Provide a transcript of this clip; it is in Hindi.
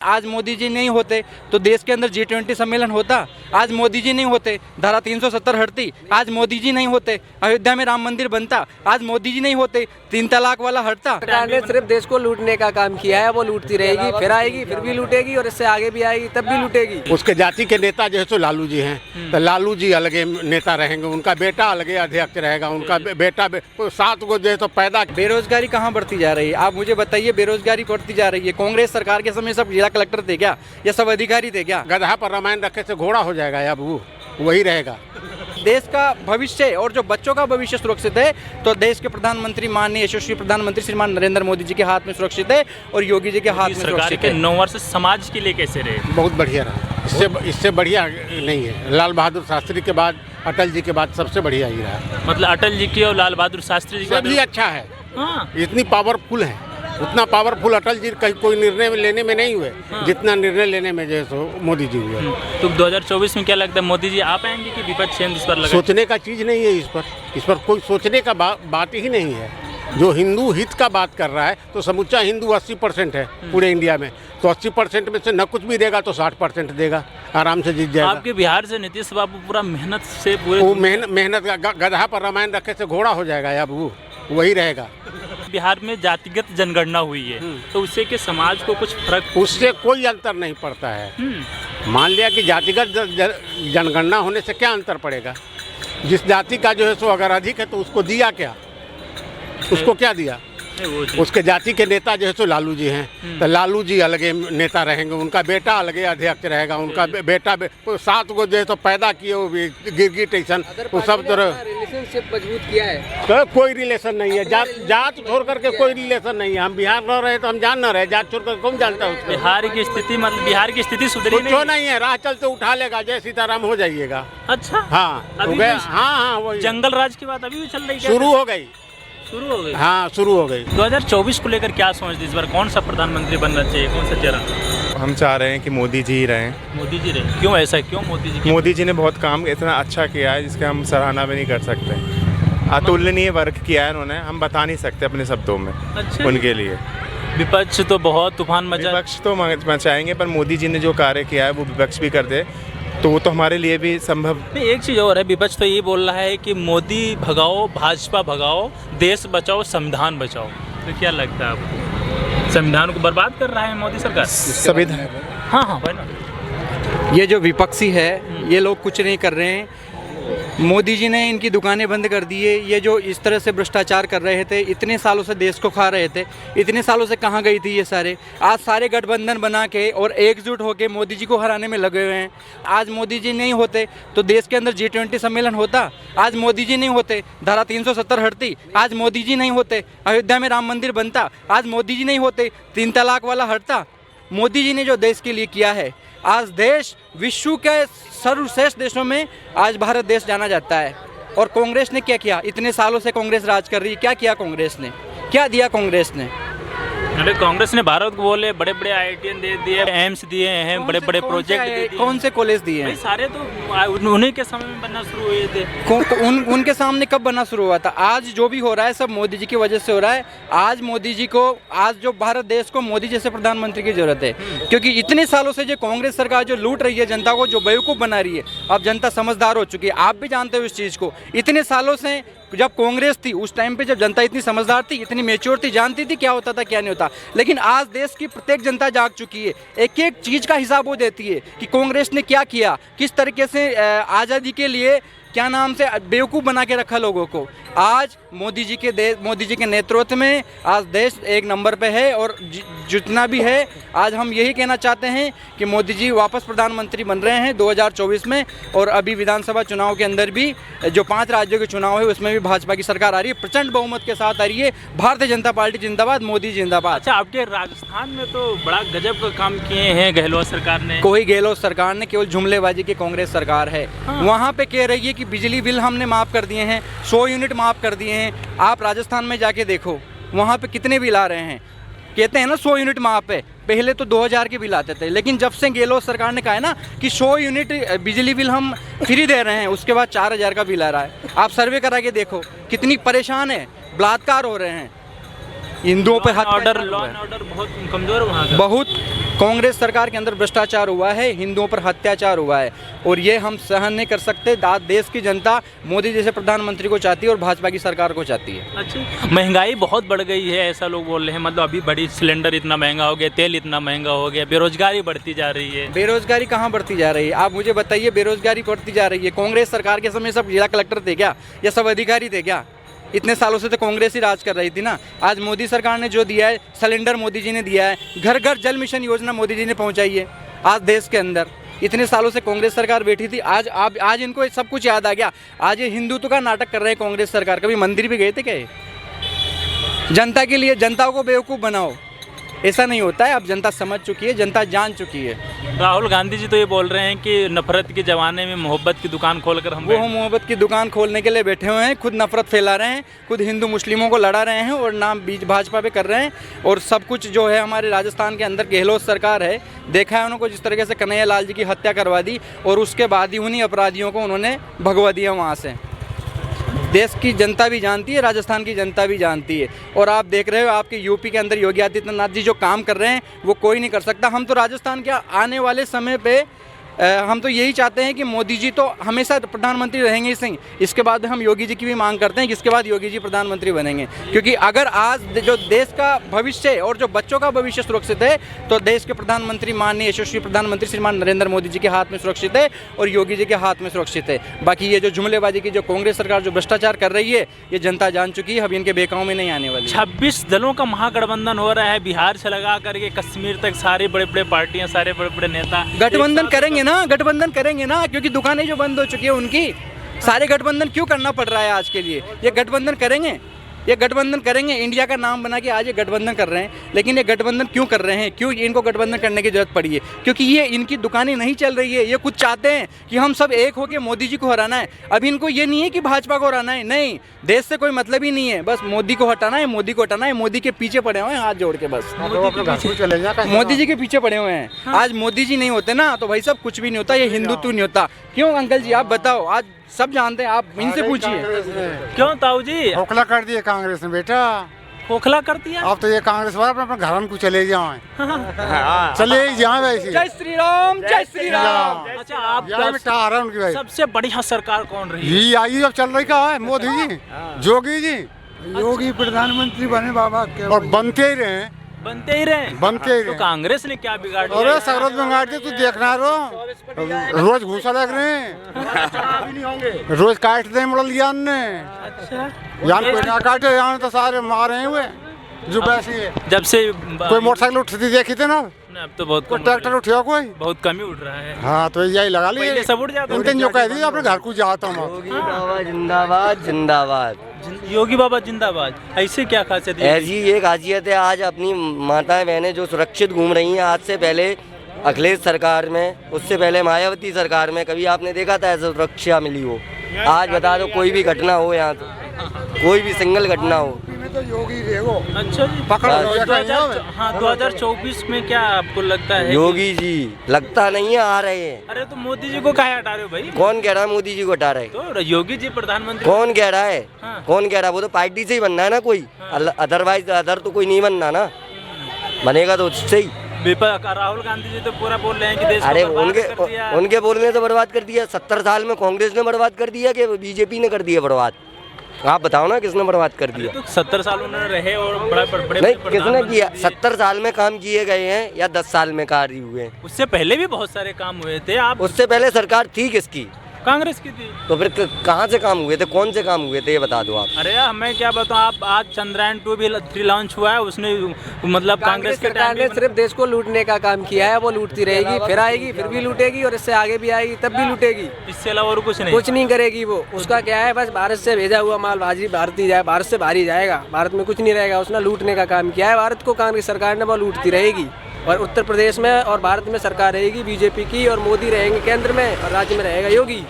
आज मोदी जी नहीं होते तो देश के अंदर G20 सम्मेलन होता। आज मोदी जी नहीं होते धारा 370 हटती। आज मोदी जी नहीं होते अयोध्या में राम मंदिर बनता। आज मोदी जी नहीं होते 3 तलाक वाला हटता। सरकार ने सिर्फ देश को लूटने का काम किया है, वो लूटती रहेगी, फिर आएगी, फिर भी लूटेगी और इससे आगे भी आएगी, तब भी लूटेगी। उसके जाति के नेता जो है सो लालू जी हैं, तो लालू जी अलगे नेता रहेंगे, उनका बेटा अलगे अध्यक्ष रहेगा, उनका बेटा 7 गो जो है तो पैदा। बेरोजगारी कहाँ बढ़ती जा रही है? आप मुझे बताइए, बेरोजगारी बढ़ती जा रही है। कांग्रेस सरकार के समय सब जिला कलेक्टर थे क्या? ये सब अधिकारी थे क्या? गधा पर रामायण रखे से घोड़ा हो जाएगा या वो वही रहेगा। देश का भविष्य और जो बच्चों का भविष्य सुरक्षित है तो देश के प्रधानमंत्री माननीय यशस्वी प्रधानमंत्री श्रीमान नरेंद्र मोदी जी के हाथ में सुरक्षित है और योगी जी के हाथ में सुरक्षित है। 9 वर्ष समाज के लिए कैसे रहे? बहुत बढ़िया रहा, इससे बढ़िया नहीं है। लाल बहादुर शास्त्री के बाद, अटल जी के बाद सबसे बढ़िया ही रहा। मतलब अटल जी की और लाल बहादुर शास्त्री जी सब ही अच्छा है। हाँ। इतनी पावरफुल है, उतना पावरफुल अटल जी कहीं कोई निर्णय लेने में नहीं हुए जितना निर्णय लेने में जो है सो मोदी जी हुए। तो 2024 में क्या लगता है, मोदी जी आ पाएंगे कि विपक्ष इस पर लगा? सोचने का चीज़ नहीं है इस पर कोई सोचने का बात ही नहीं है। जो हिंदू हित का बात कर रहा है तो समूचा हिंदू 80% है पूरे इंडिया में, तो 80% में से न कुछ भी देगा तो 60% देगा, आराम से जीत जाएगा। आपके बिहार से नीतीश बाबू पूरा मेहनत से पूरे वो मेहनत गधा पर रामायण रखे से घोड़ा हो जाएगा या वो वही रहेगा। बिहार में जातिगत जनगणना हुई है तो उससे कि समाज को कुछ फर्क? उससे कोई अंतर नहीं पड़ता है। मान लिया कि जातिगत जनगणना होने से क्या अंतर पड़ेगा? जिस जाति का जो है सो अगर अधिक है तो उसको दिया क्या? उसको क्या दिया? उसके जाति के नेता जो है सो लालू जी हैं, तो लालू जी अलगे नेता रहेंगे, उनका बेटा अलगे अध्यक्ष रहेगा, उनका बेटा 7 गो जो है तो पैदा किए वो भी गिरगिट ऐसा वो सब तरह रिलेशनशिप मजबूत किया है। तो कोई रिलेशन नहीं है। जात छोड़ करके कोई रिलेशन नहीं है। हम बिहार रह रहे तो हम जान न रहे, जात छोड़ कर कौन जानता है उसको? बिहार की स्थिति मतलब बिहार की स्थिति सुधरी नहीं है। राह चलते उठा लेगा, जय सीताराम हो जाइएगा। अच्छा हाँ अभी गया। हाँ वही जंगल राज की बात अभी भी चल रही है? शुरू हो गई। हाँ शुरू हो गई। 2024 को लेकर क्या सोचते इस बार? कौन सा प्रधानमंत्री बनना चाहिए, कौन सा चेहरा? हम चाह रहे हैं कि मोदी जी ही रहें। मोदी जी रहे? क्यों ऐसा, क्यों मोदी जी? मोदी जी ने बहुत काम इतना अच्छा किया है जिसके हम सराहना भी नहीं कर सकते। अतुलनीय वर्क किया है उन्होंने, हम बता नहीं सकते अपने शब्दों में। अच्छा। उनके लिए विपक्ष तो बहुत तूफान मचा। विपक्ष तो मचाएंगे, पर मोदी जी ने जो कार्य किया है वो विपक्ष भी कर दे तो वो तो हमारे लिए भी संभव। एक चीज़ और है, विपक्ष तो ये बोल रहा है कि मोदी भगाओ, भाजपा भगाओ, देश बचाओ, संविधान बचाओ। तो क्या लगता है आपको, संविधान को बर्बाद कर रहा है मोदी सरकार? संविधान हाँ भाई, ये जो विपक्षी है ये लोग कुछ नहीं कर रहे हैं। मोदी जी ने इनकी दुकानें बंद कर दी है। ये जो इस तरह से भ्रष्टाचार कर रहे थे, इतने सालों से देश को खा रहे थे, इतने सालों से कहाँ गई थी ये सारे? आज सारे गठबंधन बना के और एकजुट होके मोदी जी को हराने में लगे हुए हैं। आज मोदी जी नहीं होते तो देश के अंदर G20 सम्मेलन होता। आज मोदी जी नहीं होते धारा 370 हटती। आज मोदी जी नहीं होते अयोध्या में राम मंदिर बनता। आज मोदी जी नहीं होते 3 तलाक वाला हटता। मोदी जी ने जो देश के लिए किया है, आज देश विश्व के सर्वश्रेष्ठ देशों में आज भारत देश जाना जाता है। और कांग्रेस ने क्या किया? इतने सालों से कांग्रेस राज कर रही है, क्या किया कांग्रेस ने? क्या दिया कांग्रेस ने? अरे कांग्रेस ने भारत को बोले बड़े बड़े IIT दे दिए, एम्स दिए हैं, बड़े बड़े प्रोजेक्ट दे दिए। कौन से कॉलेज दिए हैं? सारे तो उन्हीं के समय में बनना शुरू हुए थे। उनके सामने कब बनना शुरू हुआ था? आज जो भी हो रहा है सब मोदी जी की वजह से हो रहा है। आज मोदी जी को, आज जो भारत देश को मोदी जैसे प्रधानमंत्री की जरूरत है, क्योंकि इतने सालों से जो कांग्रेस सरकार जो लूट रही है जनता को, जो बेवकूफ़ बना रही है, अब जनता समझदार हो चुकी है। आप भी जानते हो इस चीज़ को। इतने सालों से जब कांग्रेस थी उस टाइम पे जब जनता इतनी समझदार थी, इतनी मैच्योर थी, जानती थी क्या होता था क्या नहीं होता। लेकिन आज देश की प्रत्येक जनता जाग चुकी है। एक एक चीज़ का हिसाब वो देती है कि कांग्रेस ने क्या किया, किस तरीके से आज़ादी के लिए क्या नाम से बेवकूफ़ बना के रखा लोगों को। आज मोदी जी के नेतृत्व में आज देश एक नंबर पे है। और जितना भी है, आज हम यही कहना चाहते हैं कि मोदी जी वापस प्रधानमंत्री बन रहे हैं 2024 में। और अभी विधानसभा चुनाव के अंदर भी जो 5 राज्यों के चुनाव है उसमें भी भाजपा की सरकार आ रही है, प्रचंड बहुमत के साथ आ रही है। भारतीय जनता पार्टी जिंदाबाद, मोदी जिंदाबाद। अच्छा, आपके राजस्थान में तो बड़ा गजब का काम किए हैं गहलोत सरकार ने। कोई गहलोत सरकार ने, केवल जुमलेबाजी की कांग्रेस सरकार है। वहाँ पे कह रही है कि बिजली बिल हमने माफ़ कर दिए हैं, 100 यूनिट माफ़ कर दिए हैं। आप राजस्थान में जाके देखो वहाँ पे कितने बिल आ रहे हैं। कहते हैं ना 100 यूनिट माफ़ है, पहले तो 2000 के बिल आते थे। लेकिन जब से गहलोत सरकार ने कहा है ना कि 100 यूनिट बिजली बिल हम फ्री दे रहे हैं, उसके बाद 4000 का बिल आ रहा है। आप सर्वे करा के देखो कितनी परेशान है, बलात्कार हो रहे हैं, हिंदुओं पर लॉ एंड ऑर्डर बहुत कमज़ोर है वहाँ का। बहुत कांग्रेस सरकार के अंदर भ्रष्टाचार हुआ है, हिंदुओं पर अत्याचार हुआ है और ये हम सहन नहीं कर सकते। देश की जनता मोदी जैसे प्रधानमंत्री को चाहती है और भाजपा की सरकार को चाहती है। अच्छा, महंगाई बहुत बढ़ गई है ऐसा लोग बोल रहे हैं, मतलब अभी बड़ी सिलेंडर इतना महंगा हो गया, तेल इतना महंगा हो गया, बेरोजगारी बढ़ती जा रही है। बेरोजगारी कहाँ बढ़ती जा रही है? आप मुझे बताइए, बेरोजगारी बढ़ती जा रही है। कांग्रेस सरकार के समय सब जिला कलेक्टर थे क्या, या सब अधिकारी थे क्या? इतने सालों से तो कांग्रेस ही राज कर रही थी ना। आज मोदी सरकार ने जो दिया है, सिलेंडर मोदी जी ने दिया है, घर घर जल मिशन योजना मोदी जी ने पहुंचाई है आज देश के अंदर। इतने सालों से कांग्रेस सरकार बैठी थी, आज इनको सब कुछ याद आ गया। आज ये हिंदुत्व का नाटक कर रहे हैं कांग्रेस सरकार। कभी मंदिर भी गए थे क्या? जनता के लिए जनता को बेवकूफ़ बनाओ, ऐसा नहीं होता है। अब जनता समझ चुकी है, जनता जान चुकी है। राहुल गांधी जी तो ये बोल रहे हैं कि नफरत के ज़माने में मोहब्बत की दुकान खोलकर हम वो मोहब्बत की दुकान खोलने के लिए बैठे हुए हैं, खुद नफरत फैला रहे हैं, खुद हिंदू मुस्लिमों को लड़ा रहे हैं और नाम बीच भाजपा पे कर रहे हैं। और सब कुछ जो है हमारे राजस्थान के अंदर गहलोत सरकार है, देखा है उनको जिस तरीके से कन्हैया लाल जी की हत्या करवा दी और उसके बाद ही उन्हीं अपराधियों को उन्होंने भगवा दिया वहाँ से। देश की जनता भी जानती है, राजस्थान की जनता भी जानती है। और आप देख रहे हो आपके यूपी के अंदर योगी आदित्यनाथ जी जो काम कर रहे हैं वो कोई नहीं कर सकता। हम तो राजस्थान के आने वाले समय पे हम तो यही चाहते हैं कि मोदी जी तो हमेशा प्रधानमंत्री रहेंगे ही सही, इसके बाद हम योगी जी की भी मांग करते हैं कि इसके बाद योगी जी प्रधानमंत्री बनेंगे। क्योंकि अगर आज जो देश का भविष्य और जो बच्चों का भविष्य सुरक्षित है तो देश के प्रधानमंत्री माननीय यशस्वी प्रधानमंत्री श्रीमान नरेंद्र मोदी जी के हाथ में सुरक्षित है और योगी जी के हाथ में सुरक्षित है। बाकी ये जो जुमलेबाजी की जो कांग्रेस सरकार जो भ्रष्टाचार कर रही है ये जनता जान चुकी है, अब इनके बेकाओं में नहीं आने वाली। 26 दलों का महागठबंधन हो रहा है, बिहार से लगा करके कश्मीर तक सारे बड़े बड़े पार्टियां, सारे बड़े बड़े नेता गठबंधन करेंगे ना, गठबंधन करेंगे ना, क्योंकि दुकानें जो बंद हो चुकी है उनकी। सारे गठबंधन क्यों करना पड़ रहा है आज के लिए? ये गठबंधन करेंगे, ये गठबंधन करेंगे। इंडिया का नाम बना के आज ये गठबंधन कर रहे हैं, लेकिन ये गठबंधन क्यों कर रहे हैं? क्यों इनको गठबंधन करने की जरूरत पड़ी है? क्योंकि ये इनकी दुकानें नहीं चल रही है। ये कुछ चाहते हैं कि हम सब एक होकर मोदी जी को हराना है। अब इनको ये नहीं है कि भाजपा को हराना है, नहीं, देश से कोई मतलब ही नहीं है, बस मोदी को हटाना है, मोदी को हटाना है। मोदी के पीछे पड़े हुए हैं हाथ जोड़ के, बस मोदी जी के पीछे पड़े हुए हैं। आज मोदी जी नहीं होते ना तो भाई सब कुछ भी नहीं होता, ये हिंदुत्व नहीं होता। क्यों अंकल जी आप बताओ, आज सब जानते हैं, आप इनसे पूछिए। क्यों ताऊ जी? खोखला कर दिया कांग्रेस ने बेटा, खोखला कर दिया। अब तो ये कांग्रेस वाले अपने घर को चले जाए, चले ही जाए वैसे। जय श्री राम, जय श्री राम। अच्छा, आप उनकी भाई सबसे बढ़िया सरकार कौन रही है? ये आई अब चल रही का है मोदी जी, जोगी जी, योगी प्रधानमंत्री बने बाबा और बनते ही रहे, बनते ही रहे, बनते ही तो रहे। कांग्रेस ने क्या बिगाड़ दिया? अरे सगरत बंगाड़ दे, तू देखना रोज घूसा लग रहे हैं, रोज काट दे मुड़ल यान ने। अच्छा, यान कोई ना काटे, यान तो सारे मारे हैं हुए जो वैसे है। जब से कोई मोटरसाइकिल उठती देखी थे ना, अब तो बहुत कोई कम ट्रैक्टर उठा कोई, बहुत कम ही उठ रहा है। हाँ तो यही लगा लिए। पहले सब उठ जाते थे। जो कह दी अपने घर को जाता हूँ। योगी बाबा जिंदाबाद जिंदाबाद। योगी बाबा जिंदाबाद। ऐसे क्या खासियत है? ऐसी ये खासियत है, आज अपनी माताएं बहनें जो सुरक्षित घूम रही हैं। आज से पहले अखिलेश सरकार में, उससे पहले मायावती सरकार में कभी आपने देखा था ऐसा सुरक्षा मिली हो? आज बता दो कोई भी घटना हो यहाँ तो, कोई भी सिंगल घटना हो तो योगी रहेगो। अच्छा जी, पकड़ हाँ 2024 में क्या आपको लगता है? योगी जी लगता नहीं है आ रहे हैं। अरे तो मोदी जी को काहे हटा रहे हो भाई? कौन कह रहा है मोदी जी को हटा रहे? तो योगी जी प्रधानमंत्री। कौन कह रहा है? हाँ। कौन कह रहा है? वो तो पार्टी से ही बनना है ना कोई, अदरवाइज अदर तो कोई नहीं बनना ना, बनेगा तो उससे ही। राहुल गांधी जी तो पूरा बोल रहे हैं कि देश अरे को बर्बाद कर दिया। उनके बोलने से बर्बाद कर दिया। 70 साल में कांग्रेस ने बर्बाद कर दिया कि बीजेपी ने कर दिया बर्बाद? आप बताओ ना किसने बर्बाद कर दिया? तो 70 साल उन्होंने रहे और बड़े नहीं, किसने किया? 70 साल में काम किए गए हैं या 10 साल में कार्य हुए हैं? उससे पहले भी बहुत सारे काम हुए थे। आप उससे पहले सरकार थी किसकी? कांग्रेस की थी। तो फिर कहाँ से काम हुए थे, कौन से काम हुए थे, ये बता दो आप। अरे यार मैं क्या बताऊँ, आप आज चंद्रयान 2 भी फ्री लॉन्च हुआ है, उसने मतलब कांग्रेस के सरकार ने सिर्फ देश को लूटने का काम किया है। वो लूटती रहेगी, फिर आएगी, फिर भी लूटेगी और इससे आगे भी आएगी, तब भी लूटेगी। इससे अलावा और कुछ नहीं, कुछ नहीं करेगी वो। उसका क्या है, बस भारत से भेजा हुआ माल भारत ही जाए, भारत से बाहर ही जाएगा, भारत में कुछ नहीं रहेगा। उसने लूटने का काम किया है भारत को, कांग्रेस सरकार ने, वो लूटती रहेगी। और उत्तर प्रदेश में और भारत में सरकार रहेगी बीजेपी की, और मोदी रहेंगे केंद्र में और राज्य में रहेगा योगी।